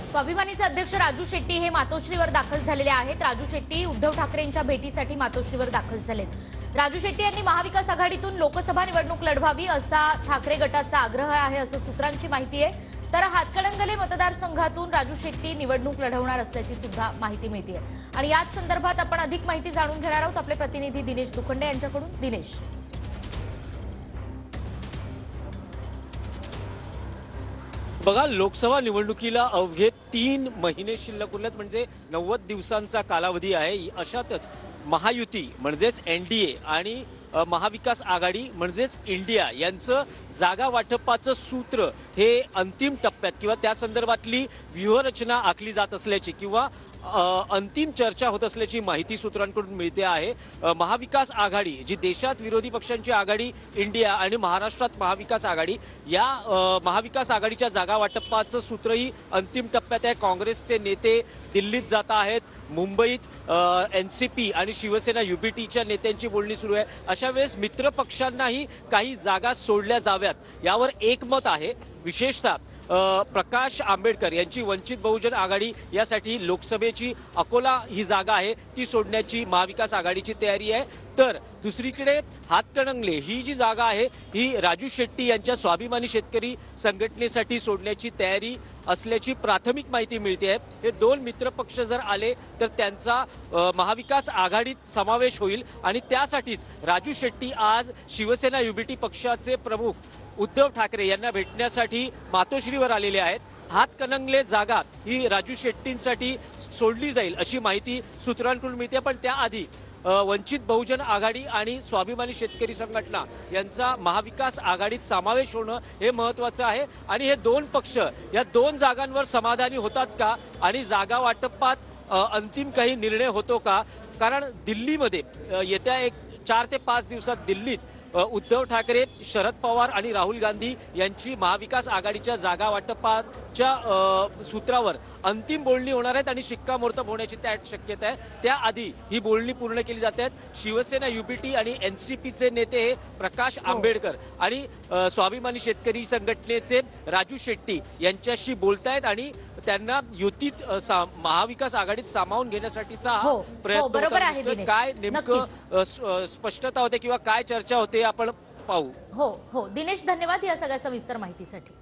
स्वाभिमानीचे अध्यक्ष राजू शेट्टी हे मातोश्रीवर दाखल झालेले आहेत। राजू शेट्टी उद्धव ठाकरेंच्या भेटीसाठी मातोश्रीवर दाखल झालेत। राजू शेट्टी यांनी महाविकास आघाडीतून लोकसभा निवडणूक लढवावी असा ठाकरे गटाचा आग्रह आहे असं सूत्रांची माहिती आहे। तर हातकणंगले मतदारसंघातून राजू शेट्टी निवडणूक लढवणार असल्याची सुद्धा माहिती मिळते आणि याच संदर्भात आपण अधिक माहिती जाणून घेणार आहोत आपले प्रतिनिधी दिनेश दुखंडे यांच्याकडून। दिनेश, बघा, लोकसभा निवडणुकीला अवघे 3 महिने शिल्लक उरलेत, म्हणजे 90 दिवसांचा कालावधी आहे। अशातच महायुती म्हणजेच एनडीए आणि महाविकास आघाडी म्हणजेच इंडिया यांचं जागा वाटपाचं सूत्र हे अंतिम टप्प्यात किंवा त्या संदर्भातली व्यूहरचना आखली जात असल्याची किंवा अंतिम चर्चा होत असल्याची माहिती सूत्रांकडून मिळते आहे। महाविकास आघाडी जी देशात विरोधी पक्षांची आघाडी इंडिया आणि महाराष्ट्रात महाविकास आघाडी, या महाविकास आघाडीच्या जागा वाटपाचं सूत्रही अंतिम टप्प्यात आहे। काँग्रेसचे नेते दिल्लीत जात आहेत, मुंबईत एनसीपी आणि शिवसेना युबीटीच्या नेत्यांची बोलणी सुरू आहे। अशा वेळेस मित्र पक्षांनाही काही जागा सोडल्या जाव्यात यावर एकमत आहे। विशेषतः प्रकाश आंबेडकर यांची वंचित बहुजन आघाडी यासाठी लोकसभेची अकोला ही जागा आहे ती सोडण्याची महाविकास आघाडीची तयारी आहे। तर दुसरीकडे हातकणंगले ही जी जागा आहे ही राजू शेट्टी यांच्या स्वाभिमानी शेतकरी संघटनेसाठी सोडण्याची तयारी असल्याची प्राथमिक माहिती मिळते आहे। हे 2 मित्रपक्ष जर आले तर त्यांचा महाविकास आघाडीत समावेश होईल आणि त्यासाठीच राजू शेट्टी आज शिवसेना युबीटी पक्षाचे प्रमुख उद्धव ठाकरे यांना भेटण्यासाठी मातोश्रीवर आलेले आहेत। हातकणंगले जागा ही राजू शेट्टींसाठी सोडली जाईल अशी माहिती सूत्रांकडून मिळते, पण त्याआधी वंचित बहुजन आघाडी आणि स्वाभिमानी शेतकरी संघटना यांचा महाविकास आघाडीत समावेश होणं हे महत्त्वाचं आहे। आणि हे 2 पक्ष या 2 जागांवर समाधानी होतात का आणि जागा वाटपात अंतिम काही निर्णय होतो का? कारण दिल्लीमध्ये येत्या 4 ते 5 दिवसात दिल्लीत उद्धव ठाकरे, शरद पवार आणि राहुल गांधी यांची महाविकास आघाडीच्या जागा वाटपाच्या सूत्रावर अंतिम बोलणी होणार आहेत आणि शिक्कामोर्तब होण्याची त्यात शक्यता आहे। त्याआधी ही बोलणी पूर्ण केली जाते आहेत। शिवसेना युबीटी आणि एनसीपीचे नेते हे प्रकाश आंबेडकर आणि स्वाभिमानी शेतकरी संघटनेचे राजू शेट्टी यांच्याशी बोलतायत आणि त्यांना युतीत महाविकास आघाडीत सामावून घेण्यासाठीचा हा प्रयत्न होता। काय नेमकं स्पष्टता होते किंवा काय चर्चा होते आपण पाहू। हो, दिनेश, धन्यवाद या सगळ्या सविस्तर माहितीसाठी।